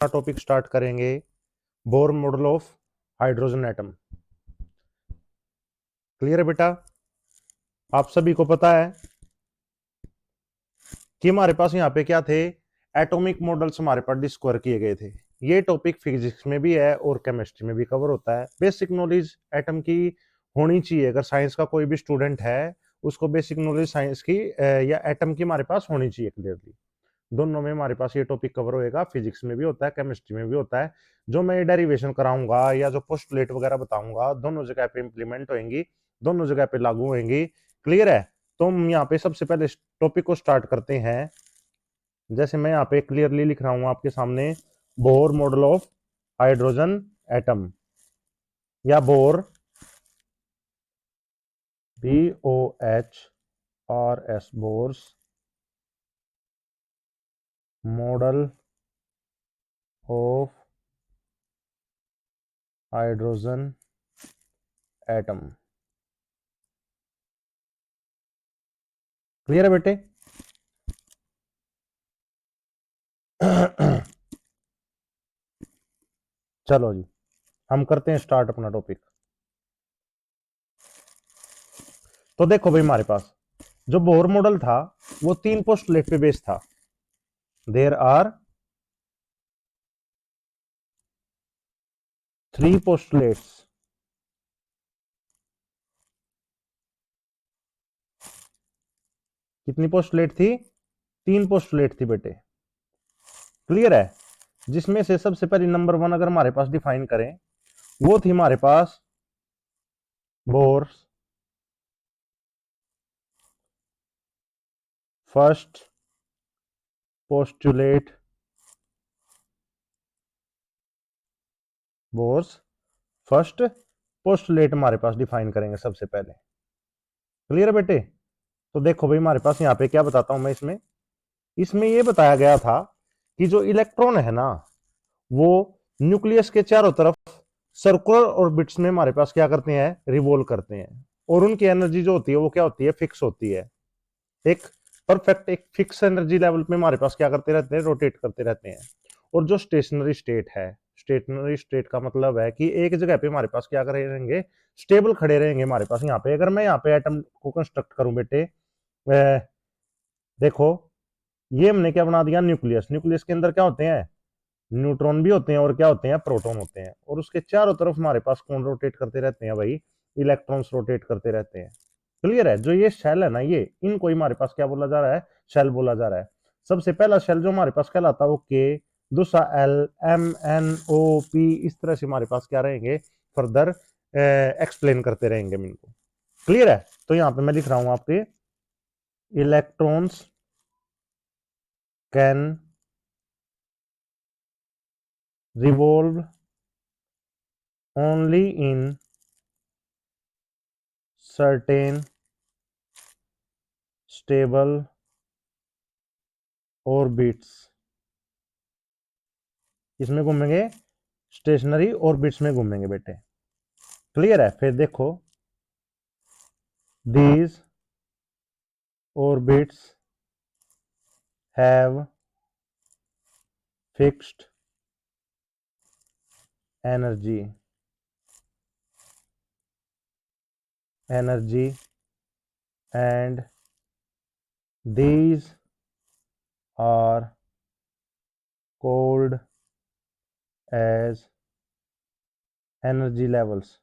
Topic start करेंगे bore model of hydrogen atom. Clear है बेटा? आप सभी को पता है कि हमारे पास यहाँ पे क्या थे, एटॉमिक मॉडल्स हमारे पास डिस्कवर किए गए थे। ये टॉपिक फिजिक्स में भी है और केमिस्ट्री में भी कवर होता है। बेसिक नॉलेज एटम की होनी चाहिए। अगर साइंस का कोई भी स्टूडेंट है उसको बेसिक नॉलेज साइंस की या एटम की हमारे पास होनी चाहिए क्लियरली। दोनों में हमारे पास ये टॉपिक कवर होएगा। फिजिक्स में भी होता है, केमिस्ट्री में भी होता है। जो मैं डेरिवेशन कराऊंगा या जो पोस्टुलेट वगैरह बताऊंगा दोनों जगह पे इंप्लीमेंट होंगी, दोनों जगह पे लागू होंगी। क्लियर है? तो हम यहाँ पे सबसे पहले टॉपिक को स्टार्ट करते हैं। जैसे मैं यहाँ पे क्लियरली लिख रहा हूं आपके सामने, Bohr model of hydrogen atom या Bohr, BOHRS, Bohr's model of hydrogen atom. Clear है बेटे? चलो जी, हम करते हैं स्टार्ट अपना टॉपिक। तो देखो भाई, हमारे पास जो बोर मॉडल था वो 3 पोस्टुलेट पे बेस्ड था। There are 3 postulates. कितनी पोस्टुलेट थी? 3 पोस्टुलेट थी बेटे। क्लियर है? जिसमें से सबसे पहली नंबर 1 अगर हमारे पास डिफाइन करें, वो थी हमारे पास Bohr's first postulate. Bohr's first postulate हमारे पास डिफाइन करेंगे सबसे पहले। क्लियर है बेटे? तो देखो भाई, हमारे पास यहाँ पे क्या बताता हूं मैं। इसमें इसमें ये बताया गया था कि जो इलेक्ट्रॉन है ना, वो न्यूक्लियस के चारों तरफ सर्कुलर ऑर्बिट्स में हमारे पास क्या करते हैं, रिवॉल्व करते हैं। और उनकी एनर्जी जो होती है वो क्या होती है, फिक्स होती है। एक परफेक्ट एक फिक्स एनर्जी लेवल पे हमारे पास क्या करते रहते हैं, रोटेट करते रहते हैं। और जो स्टेशनरी स्टेट है, स्टेशनरी स्टेट का मतलब है कि एक जगह पे हमारे पास क्या करे रहेंगे, स्टेबल खड़े रहेंगे हमारे पास। यहाँ पे अगर मैं यहाँ पे एटम को कंस्ट्रक्ट करूं बेटे, देखो ये हमने क्या बना दिया, न्यूक्लियस। न्यूक्लियस के अंदर क्या होते हैं, न्यूट्रॉन भी होते हैं और क्या होते हैं, प्रोटॉन होते हैं। और उसके चारों तरफ हमारे पास कौन रोटेट करते रहते हैं भाई, इलेक्ट्रॉन्स रोटेट करते रहते हैं। क्लियर है? जो ये शेल है ना, ये इनको ही हमारे पास क्या बोला जा रहा है, शेल बोला जा रहा है। सबसे पहला शेल जो हमारे पास कहलाता है वो के, दूसरा एल, एम, एन, ओ, पी, इस तरह से हमारे पास क्या रहेंगे, फर्दर एक्सप्लेन करते रहेंगे हम इनको। क्लियर है? तो यहाँ पे मैं लिख रहा हूं आपके, electrons can revolve only in certain stable orbits। इसमें घूमेंगे, स्टेशनरी ऑर्बिट्स में घूमेंगे बेटे। क्लियर है? फिर देखो, these orbits have fixed energy and these are called as energy levels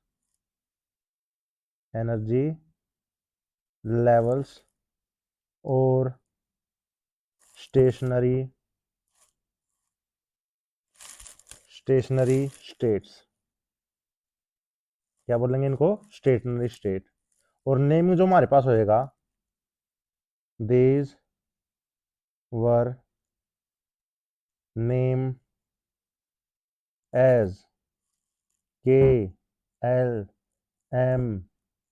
or stationary states। क्या बोलेंगे इनको, स्टेशनरी स्टेट। और नेम जो हमारे पास होएगा, these were named as K, L, M,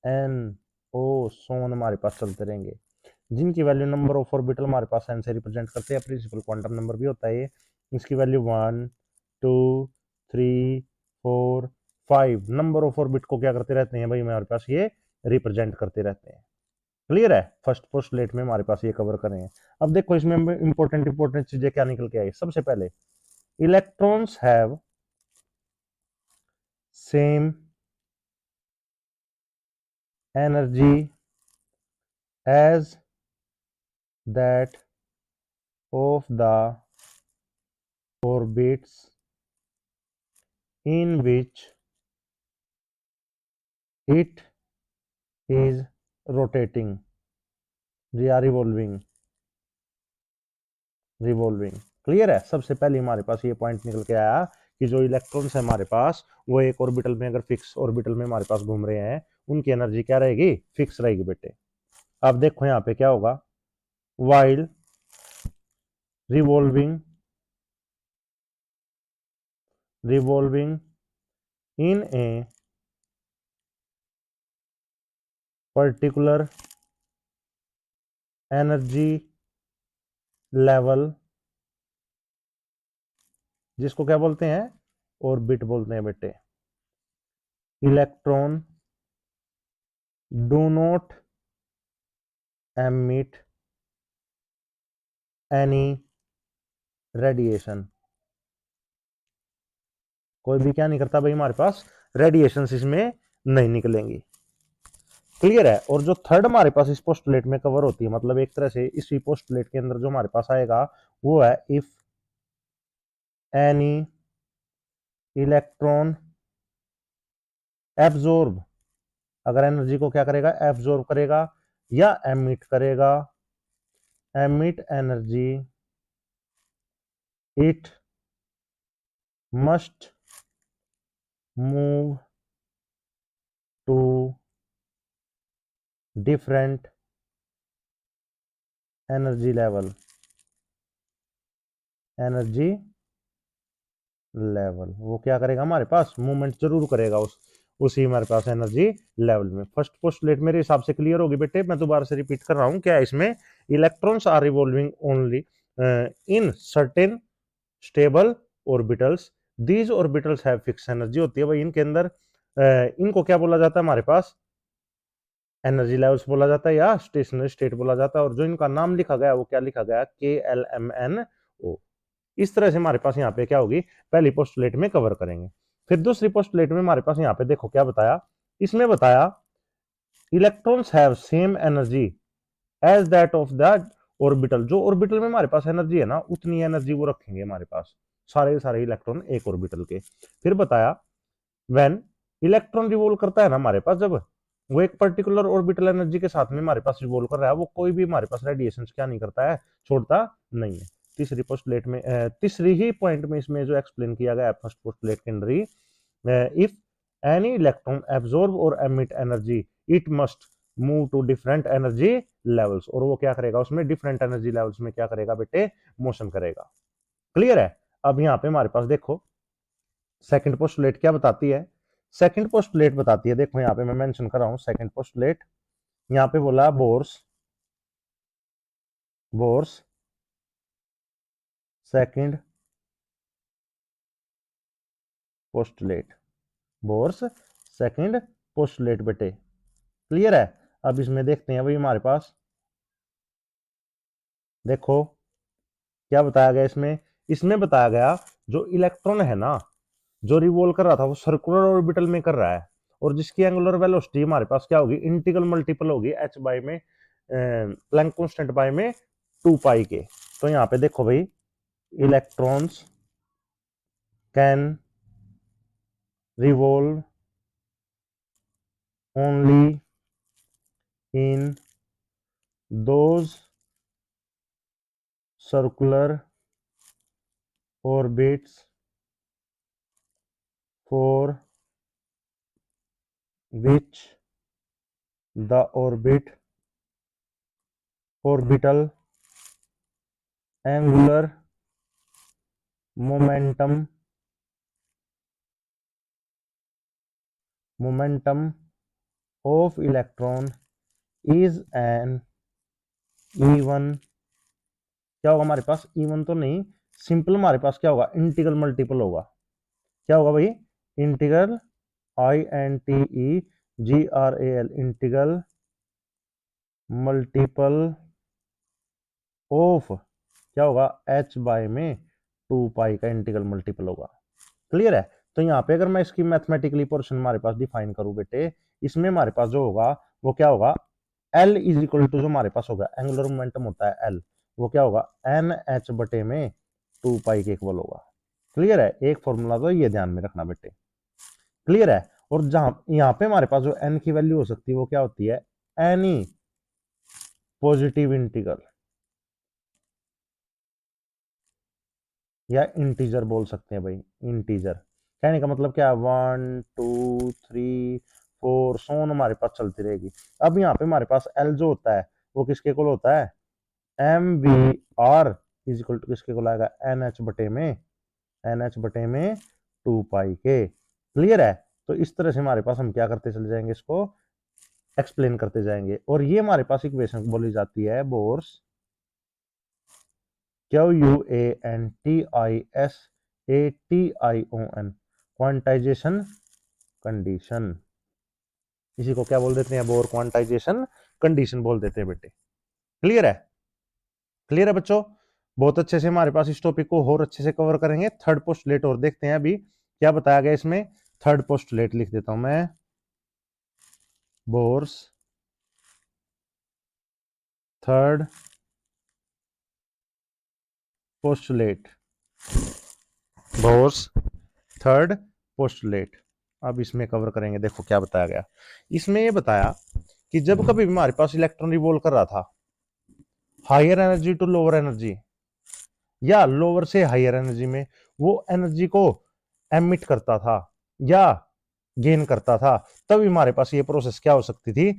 N, O, सोन हमारे पास चलते रहेंगे, जिनकी वैल्यू नंबर ऑफ ऑर्बिटल हमारे पास एन से रिप्रेजेंट करते हैं। प्रिंसिपल क्वांटम नंबर भी होता है ये। इसकी वैल्यू 1, 2, 3, 4, 5 नंबर ऑफ ऑर्बिट को क्या करते रहते हैं भाई, हमारे पास ये रिप्रेजेंट करते रहते हैं। क्लियर है? फर्स्ट पोस्टुलेट में हमारे पास ये कवर करें हैं। अब देखो इसमें इंपॉर्टेंट चीजें क्या निकल के आई। सबसे पहले electrons have same energy as that of the orbits in which it is rotating या रिवॉल्विंग। क्लियर है। सबसे पहले हमारे पास ये पॉइंट निकल के आया कि जो इलेक्ट्रॉन्स है हमारे पास वो एक ऑर्बिटल में, अगर फिक्स ऑर्बिटल में हमारे पास घूम रहे हैं, उनकी एनर्जी क्या रहेगी? फिक्स रहेगी बेटे। अब देखो यहाँ पे क्या होगा, while revolving in a particular energy level, जिसको क्या बोलते हैं? ऑर्बिट बोलते हैं बेटे। Electron do not emit any radiation. कोई भी क्या नहीं करता भाई, हमारे पास रेडिएशन इसमें नहीं निकलेंगी। क्लियर है। और जो थर्ड हमारे पास इस पोस्टुलेट में कवर होती है, मतलब एक तरह से इसी पोस्टुलेट के अंदर जो हमारे पास आएगा वो है, इफ एनी इलेक्ट्रॉन एब्जॉर्ब, अगर एनर्जी को क्या करेगा? एब्जॉर्ब करेगा या एमिट करेगा, emit energy, it must move to different energy level, energy level. वो क्या करेगा? हमारे पास मूवमेंट जरूर करेगा उसी हमारे पास एनर्जी लेवल में। फर्स्ट पोस्टुलेट मेरे हिसाब से क्लियर होगी बेटे। मैं दोबारा से रिपीट कर रहा हूं, क्या है इसमें? Electrons are revolving only in certain stable orbitals, these orbitals have fix energy. होती है भाई इनके अंदर, इनको क्या बोला जाता है हमारे पास? एनर्जी लेवल्स बोला जाता है या स्टेशनरी स्टेट बोला जाता है। और जो इनका नाम लिखा गया वो क्या लिखा गया? KLMNO। इस तरह से हमारे पास यहाँ पे क्या होगी, पहली पोस्टुलेट में कवर करेंगे। फिर दूसरी पोस्टुलेट में हमारे पास यहाँ पे देखो क्या बताया, इसमें बताया electrons have same energy as that of the orbital. जो ऑर्बिटल में हमारे पास एनर्जी है ना, उतनी एनर्जी वो रखेंगे हमारे पास, सारे सारे इलेक्ट्रॉन एक ऑर्बिटल के। फिर बताया व्हेन इलेक्ट्रॉन रिवॉल्व करता है ना हमारे पास, जब वो एक पर्टिकुलर ऑर्बिटल एनर्जी के साथ में हमारे पास रिवॉल्व कर रहा है, वो कोई भी हमारे पास रेडिएशन क्या नहीं करता है? छोड़ता नहीं है। तीसरी पोस्टुलेट में तीसरी ही पॉइंट में इसमें जो एक्सप्लेन किया गया है फर्स्ट पोस्टुलेट के अंदर ही, इफ एनी इलेक्ट्रॉन एब्जॉर्ब और emit energy, it must move to different energy levels. और वो क्या करेगा? उसमें डिफरेंट एनर्जी लेवल्स में क्या करेगा बेटे? मोशन करेगा। क्लियर है। अब यहाँ पे हमारे पास देखो सेकंड पोस्टुलेट क्या बताती है। सेकंड पोस्टुलेट बताती है, देखो यहाँ पे मैं मेंशन कर रहा हूं सेकंड पोस्टुलेट। यहाँ पे बोला Bohr's second postulate, Bohr's second postulate बेटे। क्लियर है। अब इसमें देखते हैं भाई हमारे पास, देखो क्या बताया गया इसमें। इसमें बताया गया जो इलेक्ट्रॉन है ना, जो रिवॉल्व कर रहा था वो सर्कुलर ऑर्बिटल में कर रहा है, और जिसकी एंगुलर वेलोसिटी हमारे पास क्या होगी? इंटीग्रल मल्टीपल होगी h बाई में प्लैंक कांस्टेंट बाई में 2 पाई के। तो यहाँ पे देखो भाई, electrons can revolve only in those circular orbits for which the orbital angular momentum of electron is an even. क्या होगा हमारे पास? इवन तो नहीं, सिंपल हमारे पास क्या होगा? इंटीग्रल मल्टीपल होगा। क्या होगा भाई? Integral INTEGRAL, integral multiple of क्या होगा? h बाय में 2 पाई का इंटीग्रल मल्टीपल होगा। क्लियर है? तो यहाँ पे अगर मैं इसकी मैथमेटिकली पोर्शन हमारे पास डिफाइन करूं बेटे, इसमें हमारे पास जो होगा वो क्या होगा, L इज इक्वल टू जो हमारे पास होगा एंगुलर मोमेंटम होता है L, वो क्या होगा NH बटे में 2 पाई के इक्वल होगा। क्लियर है? एक फॉर्मूला तो ये ध्यान में रखना बेटे। क्लियर है? और जहां यहाँ पे हमारे पास जो n की वैल्यू हो सकती है वो क्या होती है, एनी पॉजिटिव इंटीग्रल या इंटीजर बोल सकते हैं भाई, इंटीजर। कहने का मतलब क्या है, 1 2 3 4 सोन हमारे पास चलती रहेगी। अब यहाँ पे हमारे पास एल जो होता है वो किसके इक्वल होता है, m v r is equal to किसके इक्वल आएगा, एन एच बटे में 2 पाई के। क्लियर है? तो इस तरह से हमारे पास हम क्या करते चले जाएंगे, इसको एक्सप्लेन करते जाएंगे। और ये हमारे पास इक्वेशन बोली जाती है बोर्स QUANTISATION क्वांटाइजेशन कंडीशन। इसी को क्या बोल देते हैं, बोर क्वांटाइजेशन कंडीशन बोल देते हैं बेटे। क्लियर है? क्लियर है बच्चों? बहुत अच्छे से हमारे पास इस टॉपिक को और अच्छे से कवर करेंगे। थर्ड पोस्टुलेट और देखते हैं अभी क्या बताया गया इसमें। थर्ड पोस्टुलेट लिख देता हूं मैं, Bohr's third postulate, Bohr's third postulate. अब इसमें कवर करेंगे, देखो क्या बताया गया। इसमें ये बताया कि जब कभी भी हमारे पास इलेक्ट्रॉन रिवॉल्व कर रहा था higher energy to lower energy या लोअर से हायर एनर्जी में, वो एनर्जी को एमिट करता था या गेन करता था, तभी हमारे पास ये प्रोसेस क्या हो सकती थी,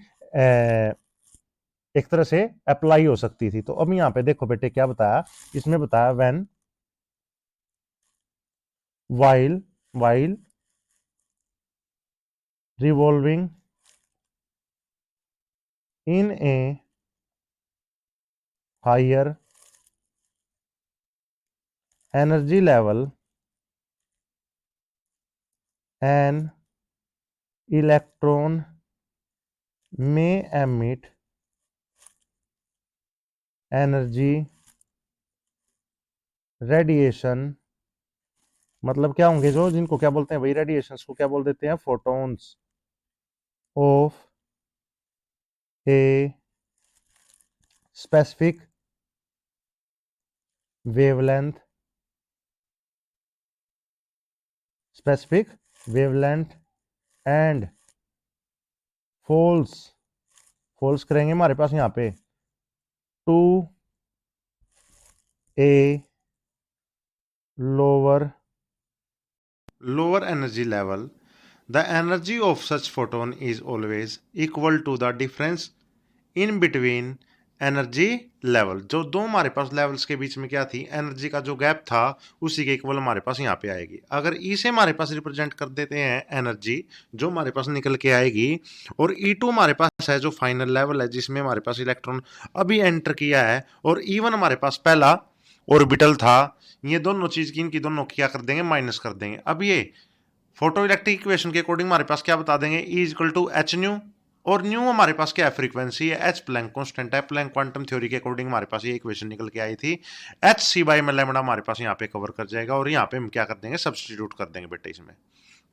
एक तरह से अप्लाई हो सकती थी। तो अब यहाँ पे देखो बेटे क्या बताया, इसमें बताया when while revolving in a higher energy level, an electron may emit energy radiation। मतलब क्या होंगे, जो जिनको क्या बोलते हैं भाई, रेडिएशंस को क्या बोल देते हैं, photons of a specific wavelength, specific wavelength and falls करेंगे हमारे पास यहाँ पे to a lower energy level, the energy of such photon is always equal to the difference in between energy level. जो दो हमारे पास लेवल्स के बीच में क्या थी, एनर्जी का जो गैप था उसी के इक्वल हमारे पास यहाँ पे आएगी। अगर ई से हमारे पास रिप्रेजेंट कर देते हैं एनर्जी जो हमारे पास निकल के आएगी, और E2 हमारे पास है जो फाइनल लेवल है जिसमें हमारे पास इलेक्ट्रॉन अभी एंटर किया है, और E1 हमारे पास पहला ऑर्बिटल था, ये दोनों चीज की इनकी दोनों क्या कर देंगे, माइनस कर देंगे। अब ये फोटो इलेक्ट्रिक इक्वेशन के अकॉर्डिंग हमारे पास क्या बता देंगे, E equal to h nu, और न्यू हमारे पास क्या है, फ्रीक्वेंसी है, एच प्लैंक कांस्टेंट है। प्लैंक क्वांटम थ्योरी के अकॉर्डिंग हमारे पास ये इक्वेशन निकल के आई थी। एच सी बाई में लैम्डा हमारे पास यहाँ पे कवर कर जाएगा, और यहाँ पे हम क्या कर देंगे, सब्सटीट्यूट कर देंगे बेटे इसमें।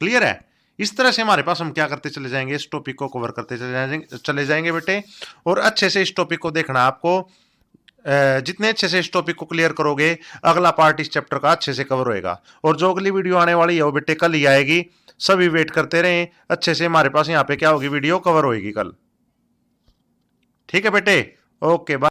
क्लियर है? इस तरह से हमारे पास हम क्या करते चले जाएंगे, इस टॉपिक को कवर करते चले जाएंगे बेटे। और अच्छे से इस टॉपिक को देखना आपको, जितने अच्छे से इस टॉपिक को क्लियर करोगे अगला पार्ट इस चैप्टर का अच्छे से कवर होएगा। और जो अगली वीडियो आने वाली है वो बेटे कल ही आएगी, सभी वेट करते रहें। अच्छे से हमारे पास यहाँ पे क्या होगी, वीडियो कवर होएगी कल। ठीक है बेटे, ओके बाय।